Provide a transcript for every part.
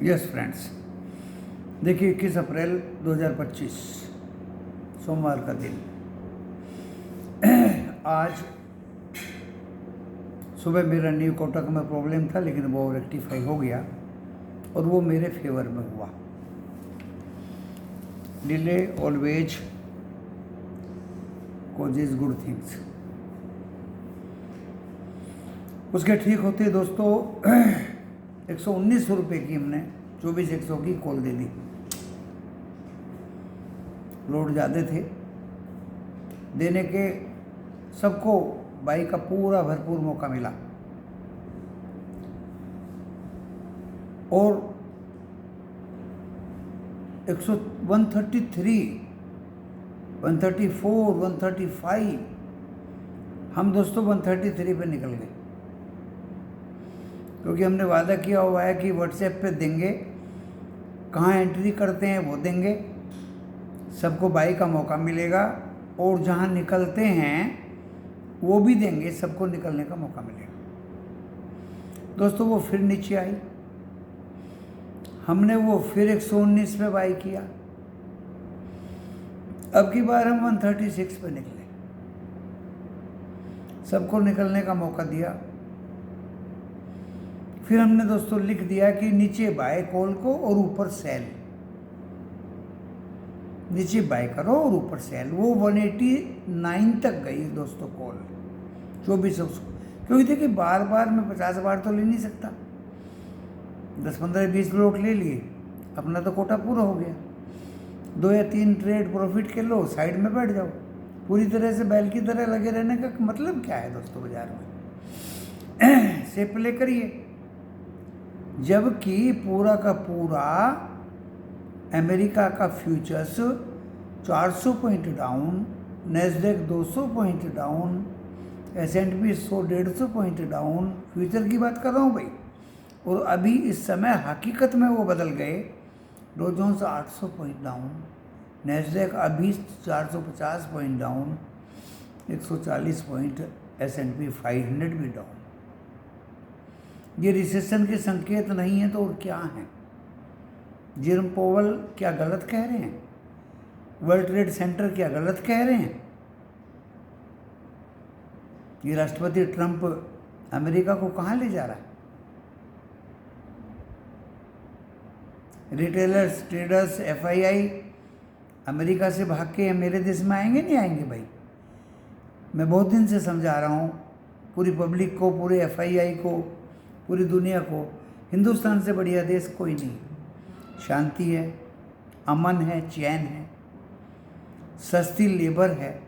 Yes friends, देखिए 21 अप्रैल 2025 सोमवार का दिन। आज सुबह मेरा न्यू कोटक में प्रॉब्लम था, लेकिन वो रेक्टिफाई हो गया और वो मेरे फेवर में हुआ। Delay always causes good things. उसके ठीक होते दोस्तों 119 रुपये की हमने 24,100 की कॉल दे दी। लोड ज़्यादा थे देने के, सबको बाई का पूरा भरपूर मौका मिला और 133, 134, 135 हम दोस्तों 133 पे निकल गए, क्योंकि हमने वादा किया हुआ है कि व्हाट्सएप पे देंगे, कहाँ एंट्री करते हैं वो देंगे, सबको बाई का मौका मिलेगा और जहाँ निकलते हैं वो भी देंगे, सबको निकलने का मौका मिलेगा। दोस्तों वो फिर नीचे आई, हमने वो फिर 119 पे बाई किया। अब की बार हम 136 पे निकले, सबको निकलने का मौका दिया। फिर हमने दोस्तों लिख दिया कि नीचे बाय कॉल को और ऊपर सेल, नीचे बाय करो और ऊपर सेल। वो 189 तक गई दोस्तों कॉल 2400, क्योंकि देखिए बार बार मैं 50 बार तो ले नहीं सकता। 10, 15, 20 लोट ले लिए, अपना तो कोटा पूरा हो गया। 2 या 3 ट्रेड प्रॉफिट के लो, साइड में बैठ जाओ। पूरी तरह से बैल की तरह लगे रहने का मतलब क्या है दोस्तों बाजार में? से प्ले करिए, जबकि पूरा का पूरा अमेरिका का futures 400 point down, Nasdaq 200 point down, S&P 100-150 point down, future की बात कर रहा हूँ भाई। और अभी इस समय हकीकत में वो बदल गए। Dow Jones 800 point down, Nasdaq अभी 450 पॉइंट डाउन, 140 पॉइंट S&P 500 भी डाउन। ये रिसेशन के संकेत नहीं है तो और क्या है? जेरम पोवल क्या गलत कह रहे हैं? वर्ल्ड ट्रेड सेंटर क्या गलत कह रहे हैं? ये राष्ट्रपति ट्रंप अमेरिका को कहाँ ले जा रहा है? रिटेलर्स, ट्रेडर्स, FII अमेरिका से भाग के मेरे देश में आएंगे नहीं आएंगे भाई? मैं बहुत दिन से समझा रहा हूँ पूरी पब्लिक को, पूरे FII को, पूरी दुनिया को, हिंदुस्तान से बढ़िया देश कोई नहीं। शांति है, अमन है, चैन है, सस्ती लेबर है,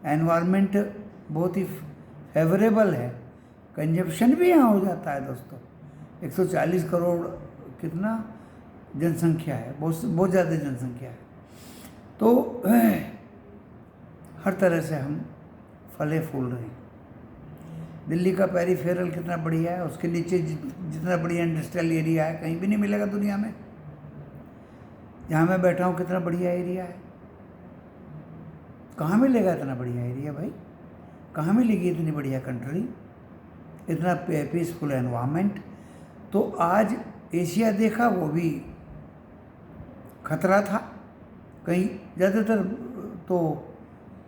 एनवायरनमेंट बहुत ही फेवरेबल है, कंजप्शन भी यहाँ हो जाता है दोस्तों। 140 करोड़ कितना जनसंख्या है, बहुत ज़्यादा जनसंख्या है। तो हर तरह से हम फले फूल रहे हैं। दिल्ली का पेरीफेरल कितना बढ़िया है, उसके नीचे जितना बढ़िया इंडस्ट्रियल एरिया है कहीं भी नहीं मिलेगा दुनिया में। जहाँ मैं बैठा हूँ कितना बढ़िया एरिया है, कहाँ मिलेगा इतना बढ़िया एरिया भाई? कहाँ मिलेगी इतनी बढ़िया कंट्री, इतना पीसफुल एनवायरनमेंट? तो आज एशिया देखा, वो भी खतरा था कहीं। ज़्यादातर तो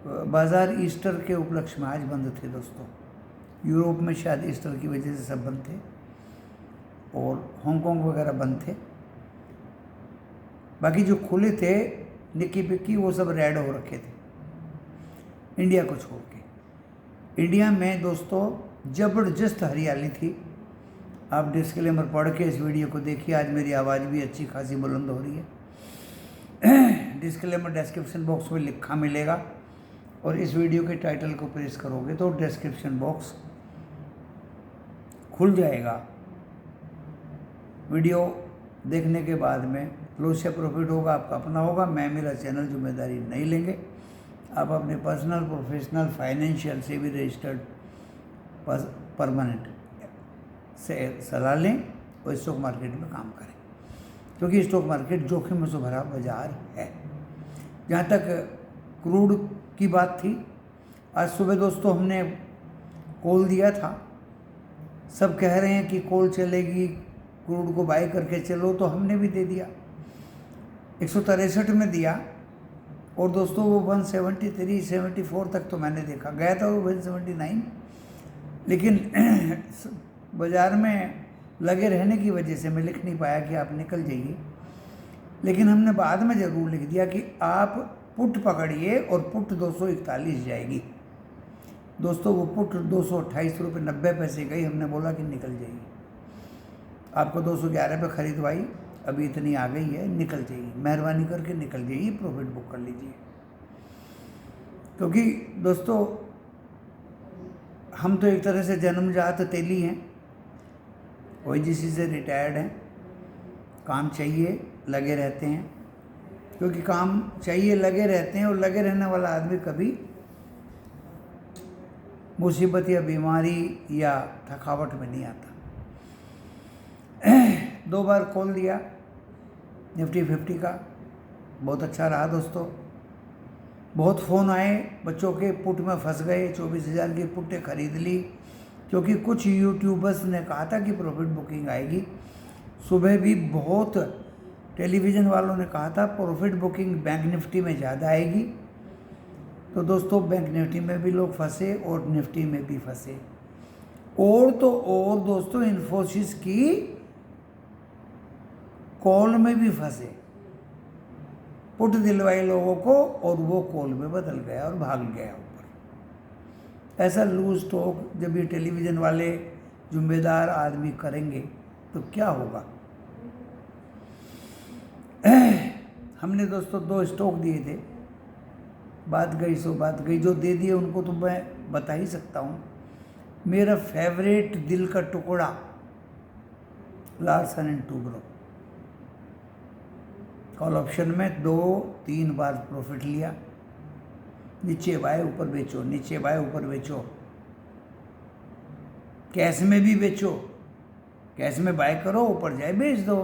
बाज़ार ईस्टर के उपलक्ष्य में आज बंद थे दोस्तों। यूरोप में शायद ईस्टर की वजह से सब बंद थे और हांगकांग वगैरह बंद थे। बाकी जो खुले थे निक्की पिक्की वो सब रेड हो रखे थे, इंडिया को छोड़ के। इंडिया में दोस्तों ज़बरदस्त हरियाली थी। आप डिस्क्लेमर पढ़ के इस वीडियो को देखिए। आज मेरी आवाज़ भी अच्छी खासी बुलंद हो रही है। डिस्क्लेमर डिस्क्रिप्शन बॉक्स में लिखा मिलेगा और इस वीडियो के टाइटल को प्रेस करोगे तो डिस्क्रिप्शन बॉक्स खुल जाएगा। वीडियो देखने के बाद में लॉस या प्रॉफिट होगा आपका अपना होगा। मैं, मेरा चैनल जिम्मेदारी नहीं लेंगे। आप अपने पर्सनल, प्रोफेशनल, फाइनेंशियल से भी रजिस्टर्ड परमानेंट से सलाह लें और स्टॉक मार्केट में काम करें, क्योंकि स्टॉक मार्केट जोखिम से भरा बाजार है। जहाँ तक क्रूड की बात थी, आज सुबह दोस्तों हमने कॉल दिया था। सब कह रहे हैं कि कॉल चलेगी, क्रूड को बाय करके चलो, तो हमने भी दे दिया। 163 में दिया, और दोस्तों वो 173 74 तक तो मैंने देखा, गया था वो 179, लेकिन बाज़ार में लगे रहने की वजह से मैं लिख नहीं पाया कि आप निकल जाइए। लेकिन हमने बाद में ज़रूर लिख दिया कि आप पुट पकड़िए और पुट 241 जाएगी। दोस्तों वो पुट 228 रुपये 90 पैसे गई, हमने बोला कि निकल जाइए, आपको 211 पे खरीदवाई, अभी इतनी आ गई है, निकल जाइए, मेहरबानी करके निकल जाइए, प्रॉफिट बुक कर लीजिए। क्योंकि दोस्तों हम तो एक तरह से जन्मजात तेली हैं, ओएनजीसी से रिटायर्ड हैं, काम चाहिए लगे रहते हैं, क्योंकि काम चाहिए लगे रहते हैं, और लगे रहने वाला आदमी कभी मुसीबत या बीमारी या थकावट में नहीं आता। 2 बार खोल दिया निफ्टी 50 का, बहुत अच्छा रहा दोस्तों। बहुत फ़ोन आए बच्चों के, पुट में फंस गए, 24,000 की पुटें खरीद ली, क्योंकि कुछ यूट्यूबर्स ने कहा था कि प्रॉफिट बुकिंग आएगी। सुबह भी बहुत टेलीविज़न वालों ने कहा था प्रॉफिट बुकिंग बैंक निफ्टी में ज़्यादा आएगी। तो दोस्तों बैंक निफ्टी में भी लोग फंसे और निफ्टी में भी फंसे, और तो और दोस्तों इन्फोसिस की कॉल में भी फंसे। पुट दिलवाई लोगों को और वो कॉल में बदल गया और भाग गया ऊपर। ऐसा लूज स्टॉक जब ये टेलीविज़न वाले जिम्मेदार आदमी करेंगे तो क्या होगा। हमने दोस्तों 2 स्टॉक दिए थे, बात गई सो बात गई, जो दे दिए उनको तो मैं बता ही सकता हूँ। मेरा फेवरेट दिल का टुकड़ा Larsen and Toubro, call option में 2-3 बार प्रॉफिट लिया, नीचे बाय ऊपर बेचो, नीचे बाय ऊपर बेचो, कैश में भी बेचो, कैश में बाय करो ऊपर जाए बेच दो,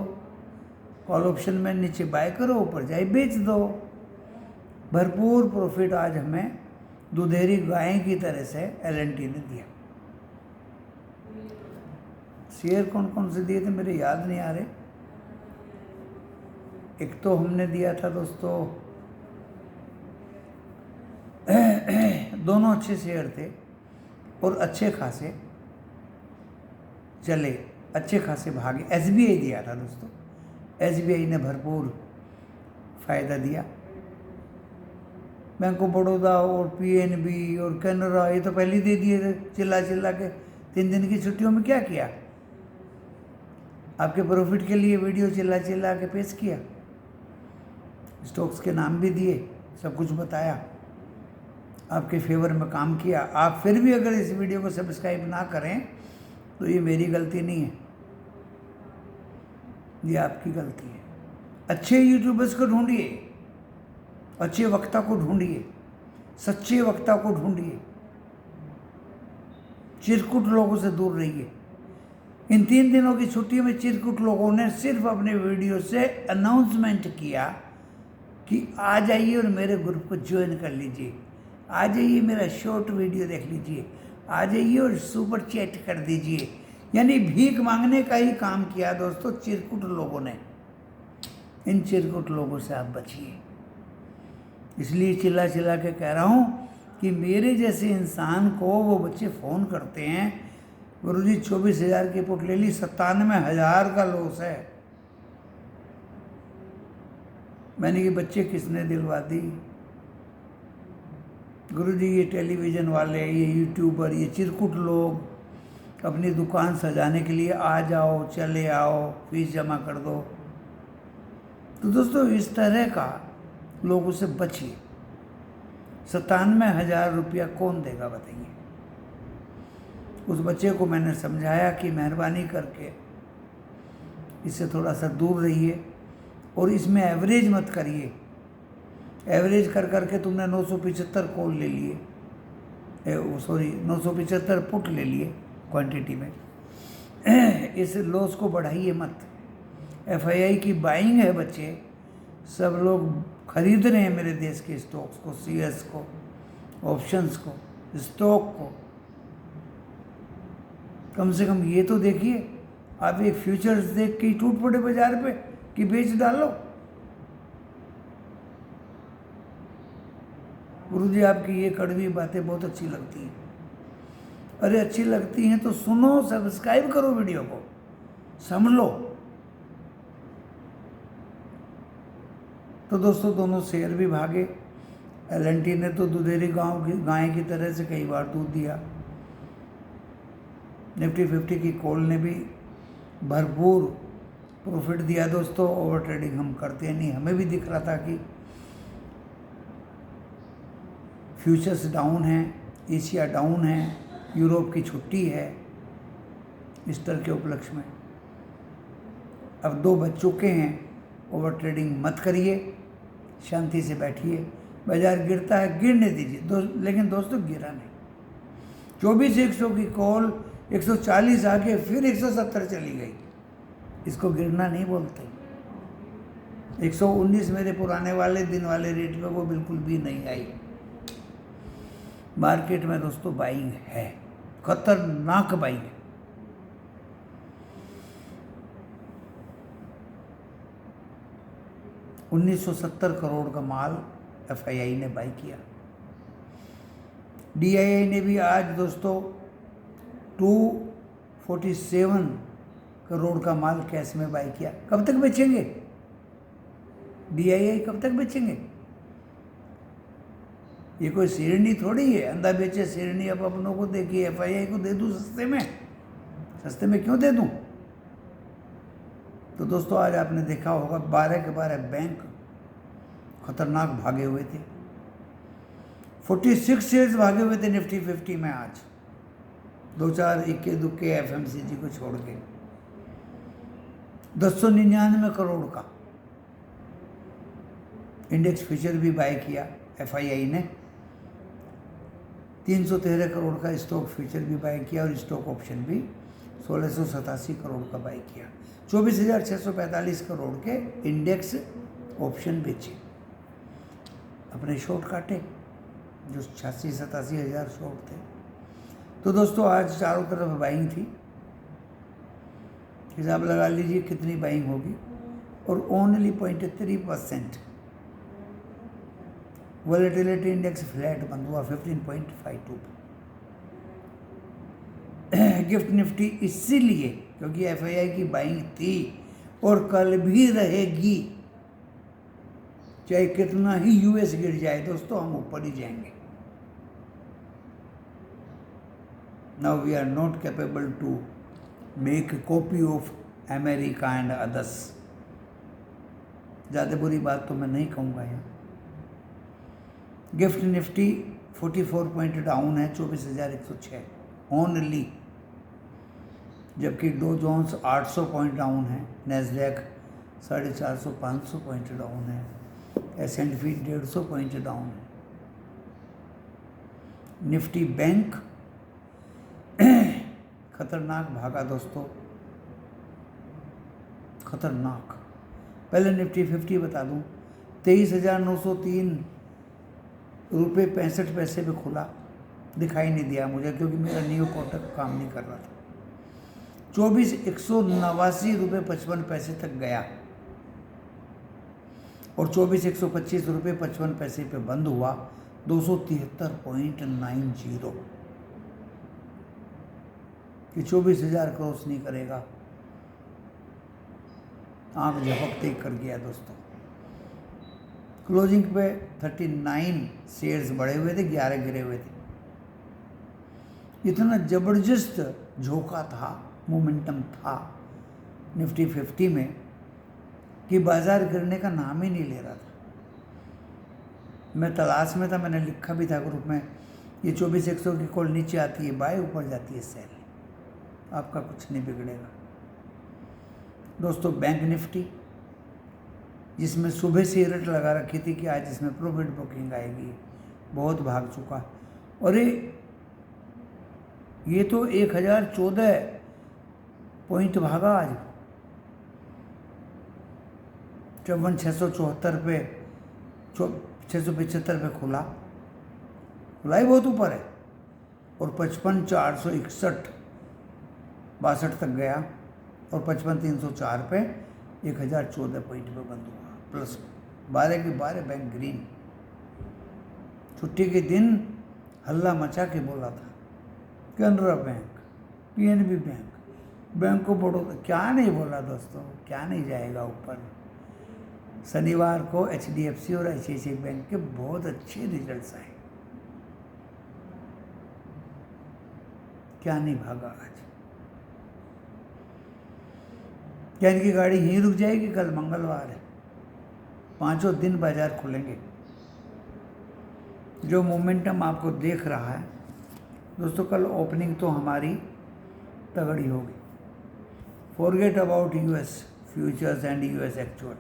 कॉल ऑप्शन में नीचे बाय करो ऊपर जाए बेच दो। भरपूर प्रॉफिट आज हमें दुधेरी गाय की तरह से एलएनटी ने दिया। शेयर कौन कौन से दिए थे मेरे याद नहीं आ रहे। एक तो हमने दिया था दोस्तों, दोनों अच्छे शेयर थे और अच्छे खासे चले, अच्छे खासे भागे। एसबीआई दिया था दोस्तों, एसबीआई ने भरपूर फ़ायदा दिया। बैंक ऑफ बड़ौदा और पीएनबी और कैनरा ये तो पहले दे दिए थे चिल्ला चिल्ला के। 3 दिन की छुट्टियों में क्या किया, आपके प्रॉफिट के लिए वीडियो चिल्ला चिल्ला के पेश किया, स्टॉक्स के नाम भी दिए, सब कुछ बताया, आपके फेवर में काम किया। आप फिर भी अगर इस वीडियो को सब्सक्राइब ना करें तो ये मेरी गलती नहीं है, ये आपकी गलती है। अच्छे यूट्यूबर्स को ढूंढिए, अच्छे वक्ता को ढूंढिए, सच्चे वक्ता को ढूंढिए, चिरकुट लोगों से दूर रहिए। इन 3 दिनों की छुट्टियों में चिरकुट लोगों ने सिर्फ अपने वीडियो से अनाउंसमेंट किया कि आ जाइए और मेरे ग्रुप को ज्वाइन कर लीजिए, आ जाइए मेरा शॉर्ट वीडियो देख लीजिए, आ जाइए और सुपर चैट कर दीजिए। यानी भीख मांगने का ही काम किया दोस्तों चिरकुट लोगों ने। इन चिरकुट लोगों से आप बचिए। इसलिए चिल्ला चिल्ला के कह रहा हूँ कि मेरे जैसे इंसान को वो बच्चे फ़ोन करते हैं, गुरुजी 24,000 की पुट ले ली, 97,000 का लॉस है। मैंने कि बच्चे किसने दिलवा दी, गुरुजी ये टेलीविज़न वाले, ये यूट्यूबर, ये चिरकुट लोग अपनी दुकान सजाने के लिए आ जाओ, चले आओ, फीस जमा कर दो। तो दोस्तों इस तरह का लोगों से बचिए। 97,000 रुपया कौन देगा बताइए। उस बच्चे को मैंने समझाया कि मेहरबानी करके इससे थोड़ा सा दूर रहिए और इसमें एवरेज मत करिए। एवरेज कर करके तुमने 975 कॉल ले लिए, 975 पुट ले लिए क्वांटिटी में। इस लॉस को बढ़ाइए मत। एफआईआई की बाइंग है बच्चे, सब लोग खरीद रहे हैं मेरे देश के स्टॉक्स को, सीएस को, ऑप्शंस को, स्टॉक को। कम से कम ये तो देखिए आप एक फ्यूचर्स देख के टूट पड़े बाजार पे कि बेच डालो। गुरुजी आपकी ये कड़वी बातें बहुत अच्छी लगती हैं। अरे अच्छी लगती हैं तो सुनो, सब्सक्राइब करो वीडियो को, समझ लो। तो दोस्तों दोनों शेयर भी भागे। एल&टी ने तो दुधेरी गाय की तरह से कई बार दूध दिया। निफ्टी 50 की कॉल ने भी भरपूर प्रॉफिट दिया दोस्तों। ओवर ट्रेडिंग हम करते नहीं, हमें भी दिख रहा था कि फ्यूचर्स डाउन है, एशिया डाउन है, यूरोप की छुट्टी है ईस्टर के उपलक्ष्य में। अब 2 बज चुके हैं, ओवर ट्रेडिंग मत करिए, शांति से बैठिए। बाजार गिरता है गिरने दीजिए लेकिन दोस्तों गिरा नहीं। 24,100 की कॉल 140 आके फिर 170 चली गई, इसको गिरना नहीं बोलते। 119 मेरे पुराने वाले दिन वाले रेट में वो बिल्कुल भी नहीं आई। मार्केट में दोस्तों बाइंग है, खतरनाक बाइंग है। $1970 करोड़ का माल FII ने बाई किया। DII ने भी आज दोस्तों 247 करोड़ का माल कैश में बाई किया। कब तक बेचेंगे DII, कब तक बेचेंगे? ये कोई शेरनी थोड़ी है, अंधा बेचे शेरनी। अब अपनों को देखिए, FII को दे दूं सस्ते में? सस्ते में क्यों दे दूं? तो दोस्तों आज आपने देखा होगा 12 के 12 बैंक खतरनाक भागे हुए थे। 46 शेयर्स भागे हुए थे निफ्टी 50 में आज, 2-4 इक्के दुक्के FMCG को छोड़ के। 299 करोड़ का इंडेक्स फ्यूचर भी बाय किया FII ने। 313 करोड़ का स्टॉक फ्यूचर भी बाय किया और स्टॉक ऑप्शन भी 1687 करोड़ का बाय किया। 24,645 करोड़ के इंडेक्स ऑप्शन बेचे, अपने शॉर्ट काटे जो 86-87 हज़ार शॉर्ट थे। तो दोस्तों आज चारों तरफ बाइंग थी। हिसाब लगा लीजिए कितनी बाइंग होगी, और ओनली 0.3% वॉलेटिलिटी इंडेक्स फ्लैट बंद हुआ 15.52 पे। गिफ्ट निफ्टी इसीलिए क्योंकि FII की बाइंग थी और कल भी रहेगी, चाहे कितना ही US गिर जाए दोस्तों, हम ऊपर ही जाएंगे। Now we are not capable to make copy of America and others. ज़्यादा बुरी बात तो मैं नहीं कहूँगा यहाँ। गिफ्ट निफ्टी 44 पॉइंट डाउन है, 24,106 ओनली, जबकि डो जोन्स 800 पॉइंट डाउन है, नैस्डैक 450-500 पॉइंट डाउन है, S&P 150 पॉइंट डाउन है। निफ्टी बैंक खतरनाक भागा दोस्तों, खतरनाक। पहले निफ्टी 50 बता दूं, 23,903 रुपये 65 पैसे पे खुला, दिखाई नहीं दिया मुझे क्योंकि मेरा न्यू कोटक काम नहीं कर रहा था। 24,189 रुपये 55 पैसे तक गया और 24,125 रुपये 55 पैसे पे बंद हुआ, 273.90। कि 24,000 क्रॉस नहीं करेगा, आंख झपकते कर गया दोस्तों। क्लोजिंग पे 39 शेयर्स बढ़े हुए थे, 11 गिरे हुए थे। इतना जबरदस्त झोंका था, मोमेंटम था निफ्टी 50 में कि बाजार गिरने का नाम ही नहीं ले रहा था। मैं तलाश में था, मैंने लिखा भी था ग्रुप में, ये 24,100 की कॉल नीचे आती है बाय, ऊपर जाती है सेल, आपका कुछ नहीं बिगड़ेगा दोस्तों। बैंक निफ्टी जिसमें सुबह से रेट लगा रखी थी कि आज इसमें प्रॉफिट बुकिंग आएगी, बहुत भाग चुका। और ये तो 1,014 पॉइंट भागा आज, 54,674 पे, 675 पे खुला ही बहुत ऊपर है, और 55,461 62 तक गया, और 55,304 पे 1,014 पॉइंट पे बंद हुआ, प्लस 12 के 12 बैंक ग्रीन। छुट्टी के दिन हल्ला मचा के बोला था Canara bank, PNB bank, bank of Baroda, क्या नहीं बोला दोस्तों, क्या नहीं जाएगा ऊपर। शनिवार को एचडीएफसी और आईसीआईसीआई बैंक के बहुत अच्छे रिजल्ट्स आए, क्या नहीं भागा आज। क्या इनकी गाड़ी यहीं रुक जाएगी? कल मंगलवार है, 5 दिन बाजार खुलेंगे। जो मोमेंटम आपको देख रहा है दोस्तों, कल ओपनिंग तो हमारी तगड़ी होगी। Forget about US futures and US actual.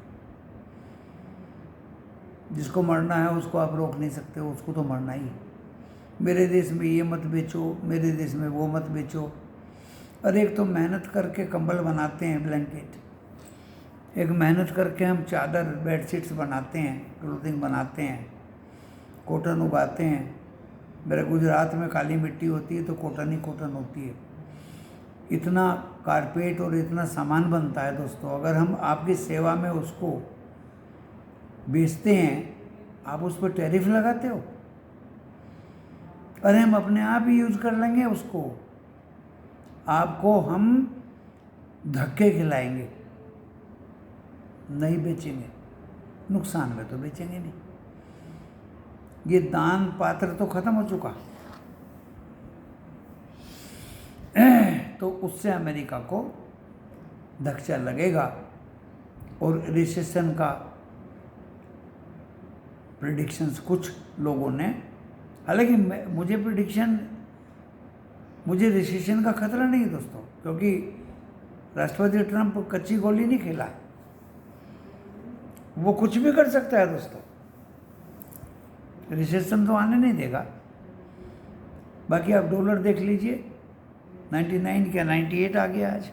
जिसको मरना है उसको आप रोक नहीं सकते, उसको तो मरना ही है। मेरे देश में ये मत बेचो, मेरे देश में वो मत बेचो। और एक तो मेहनत करके कंबल बनाते हैं, ब्लैंकेट, एक मेहनत करके हम चादर बेडशीट्स बनाते हैं, क्लोथिंग बनाते हैं, कॉटन उगाते हैं। मेरे गुजरात में काली मिट्टी होती है तो कॉटन ही कॉटन होती है। इतना कारपेट और इतना सामान बनता है दोस्तों, अगर हम आपकी सेवा में उसको बेचते हैं, आप उस पर टैरिफ लगाते हो। अरे हम अपने आप ही यूज कर लेंगे उसको, आपको हम धक्के खिलाएंगे, नहीं बेचेंगे, नुकसान में तो बेचेंगे नहीं। ये दान पात्र तो खत्म हो चुका, तो उससे अमेरिका को धक्का लगेगा। और रिसेशन का प्रेडिक्शंस कुछ लोगों ने, हालांकि मुझे रिसेशन का खतरा नहीं है दोस्तों, क्योंकि राष्ट्रपति ट्रंप कच्ची गोली नहीं खेला है, वो कुछ भी कर सकता है दोस्तों, रिसेशन तो आने नहीं देगा। बाकी आप डॉलर देख लीजिए, 99 क्या 98 आ गया आज।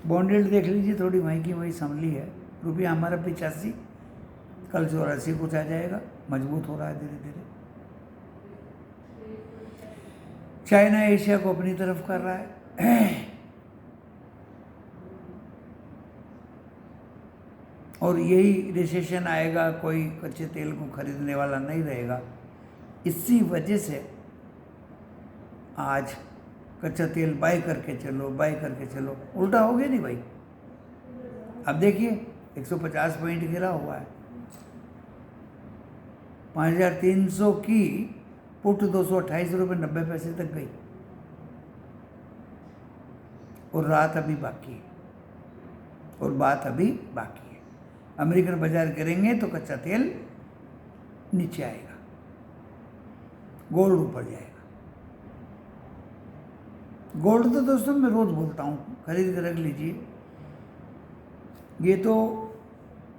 बॉन्ड यील्ड देख लीजिए, थोड़ी वहीं की वही संभली है। रुपया हमारा 85, कल 84 कुछ आ जाएगा, मजबूत हो रहा है धीरे धीरे। चाइना एशिया को अपनी तरफ कर रहा है और यही रिसेशन आएगा, कोई कच्चे तेल को खरीदने वाला नहीं रहेगा। इसी वजह से आज कच्चा तेल बाय करके चलो, उल्टा हो गया नहीं भाई। अब देखिए 150 पॉइंट गिरा हुआ है, 5,300 की पुट 228 रुपये 90 पैसे तक गई, और रात अभी बाकी है, और बात अभी बाकी है। अमेरिकन बाजार गिरेंगे तो कच्चा तेल नीचे आएगा, गोल्ड ऊपर जाएगा। गोल्ड तो दोस्तों मैं रोज बोलता हूँ, खरीद कर रख लीजिए, ये तो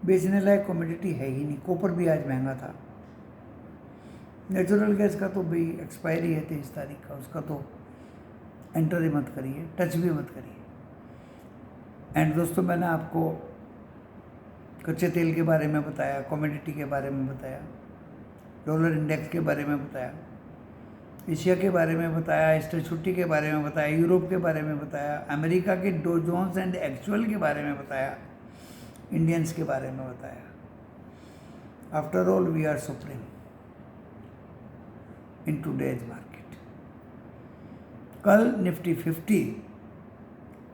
बेचने लायक कमोडिटी है ही नहीं। कॉपर भी आज महंगा था। नेचुरल गैस का तो भाई एक्सपायरी है 23 तारीख का, उसका तो एंटर ही मत करिए, टच भी मत करिए। एंड दोस्तों मैंने आपको कच्चे तेल के बारे में बताया, कमोडिटी के बारे में बताया, डॉलर इंडेक्स के बारे में बताया, एशिया के बारे में बताया, ईस्टर छुट्टी के बारे में बताया, यूरोप के बारे में बताया, अमेरिका के डो जोन्स एंड एक्चुअल के बारे में बताया, इंडियंस के बारे में बताया। After all we are supreme in today's market. कल निफ्टी 50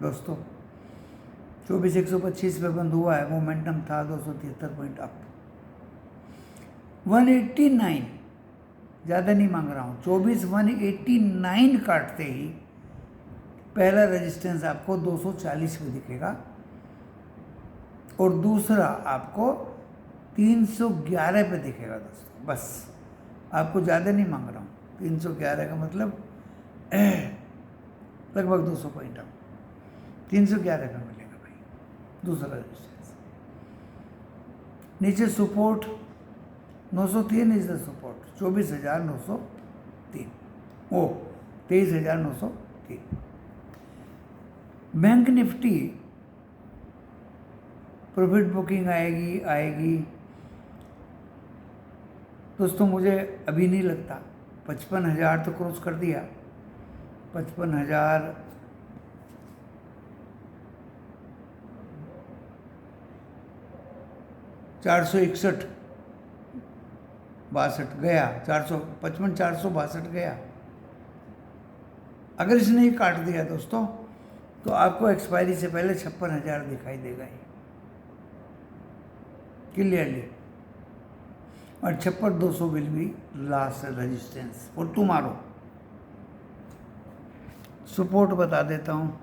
दोस्तों 24,125 पे बंद हुआ है, मोमेंटम था 273 पॉइंट अप। 189, ज़्यादा नहीं मांग रहा हूँ, 189 काटते ही पहला रेजिस्टेंस आपको 240 पे दिखेगा और दूसरा आपको 311 पे दिखेगा दोस्तों। बस आपको ज़्यादा नहीं मांग रहा हूँ, 311 का मतलब लगभग 200 पॉइंट अप, 311 का मिलेगा भाई दूसरा रेजिस्टेंस। नीचे support 903 is the support, 24,903, or 23,903। Bank Nifty profit booking आएगी दोस्तों, मुझे अभी नहीं लगता। 55,000 तो क्रॉस कर दिया, 55,000 461 62 गया, 455 462 गया। अगर इसने ही काट दिया दोस्तों तो आपको एक्सपायरी से पहले 56,000 दिखाई देगा ही क्लियरली, और 56,200 will be last resistance for tomorrow. Support बता देता हूँ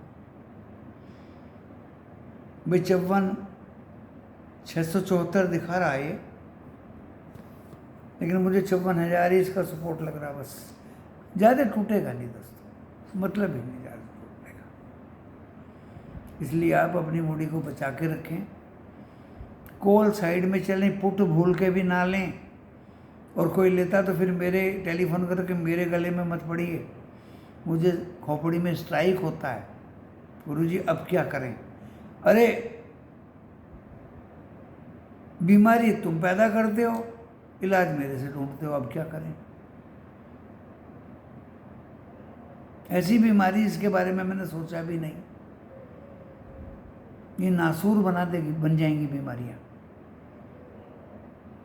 भाई, 54,674 दिखा रहा है ये, लेकिन मुझे 54,000 ही इसका सपोर्ट लग रहा है बस। ज़्यादा टूटेगा नहीं दोस्तों, मतलब ही नहीं ज़्यादा टूटेगा। इसलिए आप अपनी मूडी को बचा के रखें, कॉल साइड में चलें, पुट भूल के भी ना लें, और कोई लेता तो फिर मेरे टेलीफोन करके मेरे गले में मत पड़िए, मुझे खोपड़ी में स्ट्राइक होता है, गुरुजी अब क्या करें। अरे बीमारी तुम पैदा करते हो, इलाज मेरे से ढूंढते हो, अब क्या करें। ऐसी बीमारी इसके बारे में मैंने सोचा भी नहीं, ये नासूर बना देगी, बन जाएंगी बीमारियां।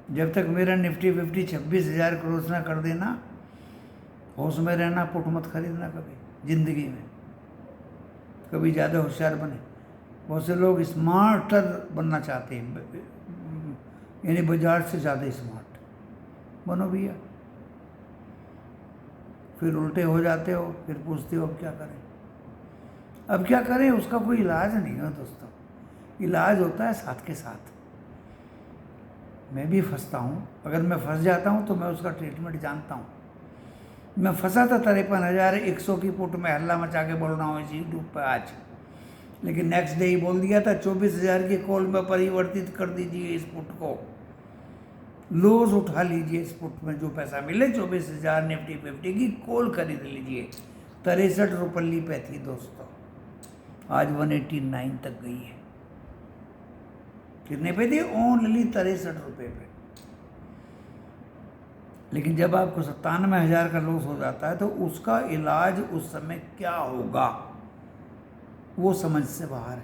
जब तक मेरा निफ्टी 50 26,000 क्रॉस ना कर देना, होश में रहना, पुट मत खरीदना कभी जिंदगी में, कभी ज़्यादा होशियार बने। बहुत से लोग स्मार्टर बनना चाहते हैं, यानी बाजार से ज़्यादा स्मार्ट बनो भैया, फिर उल्टे हो जाते हो, फिर पूछते हो अब क्या करें। अब क्या करें उसका कोई इलाज नहीं है दोस्तों, इलाज होता है साथ के साथ। मैं भी फंसता हूँ, अगर मैं फंस जाता हूँ तो मैं उसका ट्रीटमेंट जानता हूँ। मैं फंसा था 53,100 की पुट में, हल्ला मचा के बोल रहा हूँ इसी यूट्यूब पर आज, लेकिन नेक्स्ट डे ही बोल दिया था 24,000 की कॉल में परिवर्तित कर दीजिए इस पुट को, लॉस उठा लीजिए इस पुट में, जो पैसा मिले 24,000 निफ्टी 50 की कॉल खरीद लीजिए। 63 रुपये पे थी दोस्तों, आज 189 तक गई है। कितने पे थी? ओनली 63 रुपये पे। लेकिन जब आपको 97,000 का लॉस हो जाता है तो उसका इलाज उस समय क्या होगा वो समझ से बाहर है।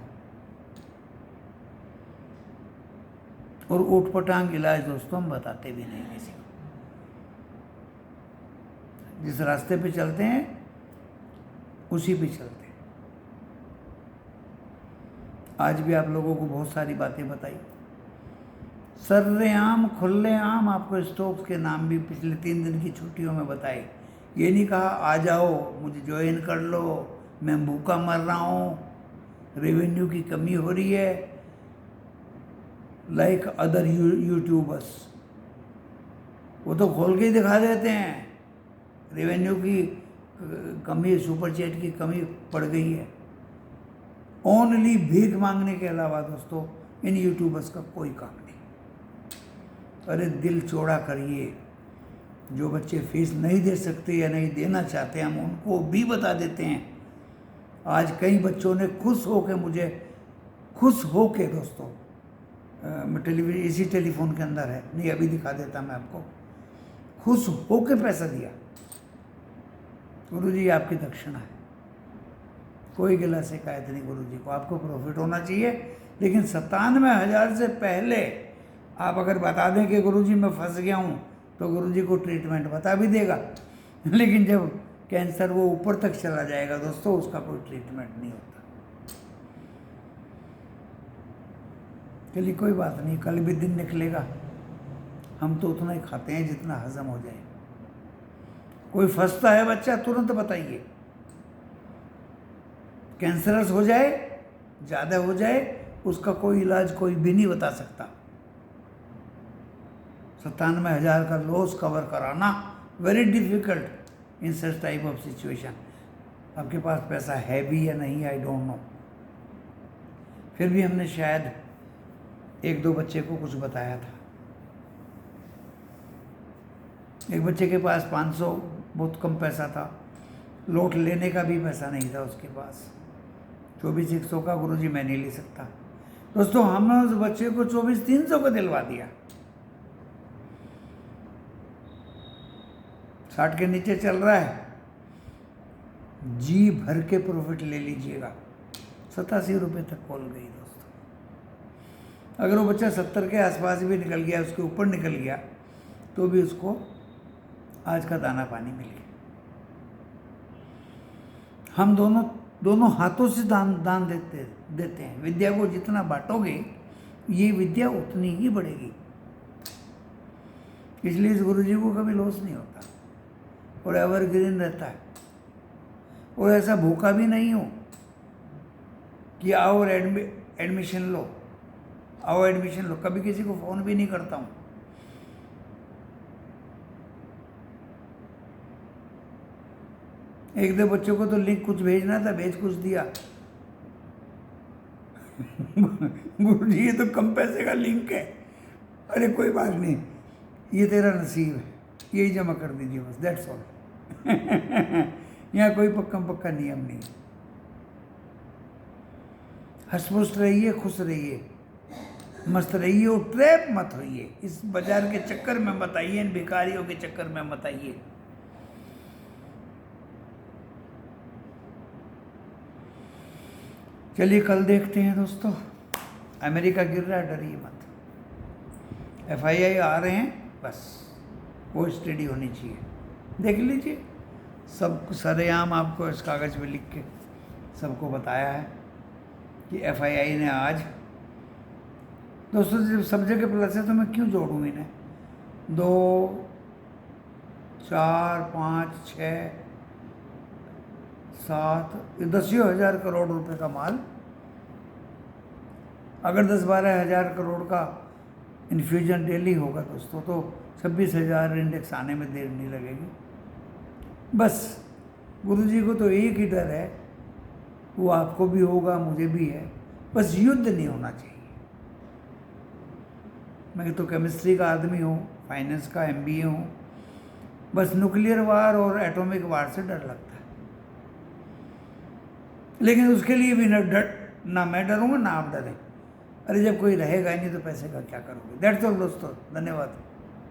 और ऊटपटांग इलाज दोस्तों हम बताते भी नहीं किसी को। जिस रास्ते पे चलते हैं उसी पे चलते हैं। आज भी आप लोगों को बहुत सारी बातें बताई, सर्रेआम खुलेआम आपको स्टॉक्स के नाम भी पिछले 3 दिन की छुट्टियों में बताए। ये नहीं कहा आ जाओ मुझे ज्वाइन कर लो, मैं भूखा मर रहा हूँ, रेवेन्यू की कमी हो रही है, लाइक अदर यूट्यूबर्स। वो तो खोल के ही दिखा देते हैं रेवेन्यू की कमी, सुपर चैट की कमी पड़ गई है। ओनली भीख मांगने के अलावा दोस्तों इन यूट्यूबर्स का कोई काम नहीं। अरे दिल चौड़ा करिए, जो बच्चे फीस नहीं दे सकते या नहीं देना चाहते हम उनको भी बता देते हैं। आज कई बच्चों ने खुश होके दोस्तों, मैं इसी टेलीफोन के अंदर है, नहीं अभी दिखा देता मैं आपको, खुश होके पैसा दिया। गुरुजी आपकी दक्षिणा है, कोई गिला शिकायत नहीं गुरुजी को, आपको प्रॉफिट होना चाहिए। लेकिन 97,000 से पहले आप अगर बता दें कि गुरुजी मैं फंस गया हूँ तो गुरुजी को ट्रीटमेंट बता भी देगा, लेकिन जब कैंसर वो ऊपर तक चला जाएगा दोस्तों उसका कोई ट्रीटमेंट नहीं होता। चलिए कोई बात नहीं, कल भी दिन निकलेगा, हम तो उतना ही खाते हैं जितना हजम हो जाए। कोई फंसता है बच्चा तुरंत बताइए, कैंसरस हो जाए, ज़्यादा हो जाए, उसका कोई इलाज कोई भी नहीं बता सकता। 97,000 का लॉस कवर कराना very difficult in such type of situation. आपके पास पैसा है भी या नहीं आई डोंट नो, फिर भी हमने शायद 1-2 बच्चे को कुछ बताया था। एक बच्चे के पास 500 बहुत कम पैसा था, लौट लेने का भी पैसा नहीं था उसके पास। 24,100 का गुरुजी मैं नहीं ले सकता। दोस्तों हमने उस बच्चे को 24,300 का दिलवा दिया। 60 के नीचे चल रहा है, जी भर के प्रॉफिट ले लीजिएगा। 87 रुपये तक कॉल गई दोस्तों। अगर वो बच्चा 70 के आसपास भी निकल गया, उसके ऊपर निकल गया, तो भी उसको आज का दाना पानी मिल गया। हम दोनों हाथों से दान देते हैं। विद्या को जितना बांटोगे, ये विद्या उतनी ही बढ़ेगी। इसलिए इस गुरु जी को कभी लॉस नहीं होता और एवरग्रीन रहता है। और ऐसा भूखा भी नहीं हो कि आओ और एडमिशन लो, आओ एडमिशन लो। कभी किसी को फ़ोन भी नहीं करता हूँ। एक दो बच्चों को तो लिंक कुछ भेजना था, भेज कुछ दिया। गुरु जी ये तो कम पैसे का लिंक है। अरे कोई बात नहीं, ये तेरा नसीब है, यही जमा कर दीजिए बस, दैट्स ऑल। यहाँ कोई पक्का नियम नहीं। हंसमुष्ट रहिए, खुश रहिए, मस्त रहिए और ट्रैप मत होइए। इस बाजार के चक्कर में मत आइए, इन भिखारियों के चक्कर में मत आइए। चलिए कल देखते हैं दोस्तों। अमेरिका गिर रहा है, डरिए मत। FII आ रहे हैं, बस वो स्टडी होनी चाहिए। देख लीजिए, सब सरेआम आपको इस कागज़ पे लिख के सबको बताया है कि FII ने आज। दोस्तों जब सब जगह प्लस है तो मैं क्यों जोड़ूँ इन्हें? 2, 4, 5, 6, 7, 10,000 करोड़ रुपए का माल। अगर 10-12 हज़ार करोड़ का इन्फ्यूजन डेली होगा दोस्तों, तो 26,000 इंडेक्स आने में देर नहीं लगेगी। बस गुरुजी को तो एक ही डर है, वो आपको भी होगा, मुझे भी है, बस युद्ध नहीं होना चाहिए। मैं तो केमिस्ट्री का आदमी हूँ, फाइनेंस का MBA हूँ, बस न्यूक्लियर वार और एटॉमिक वार से डर लगता है। लेकिन उसके लिए भी ना मैं डरूंगा ना आप डरें। अरे जब कोई रहेगा ही नहीं तो पैसे का क्या करोगे? दैट्स ऑल दोस्तों, धन्यवाद।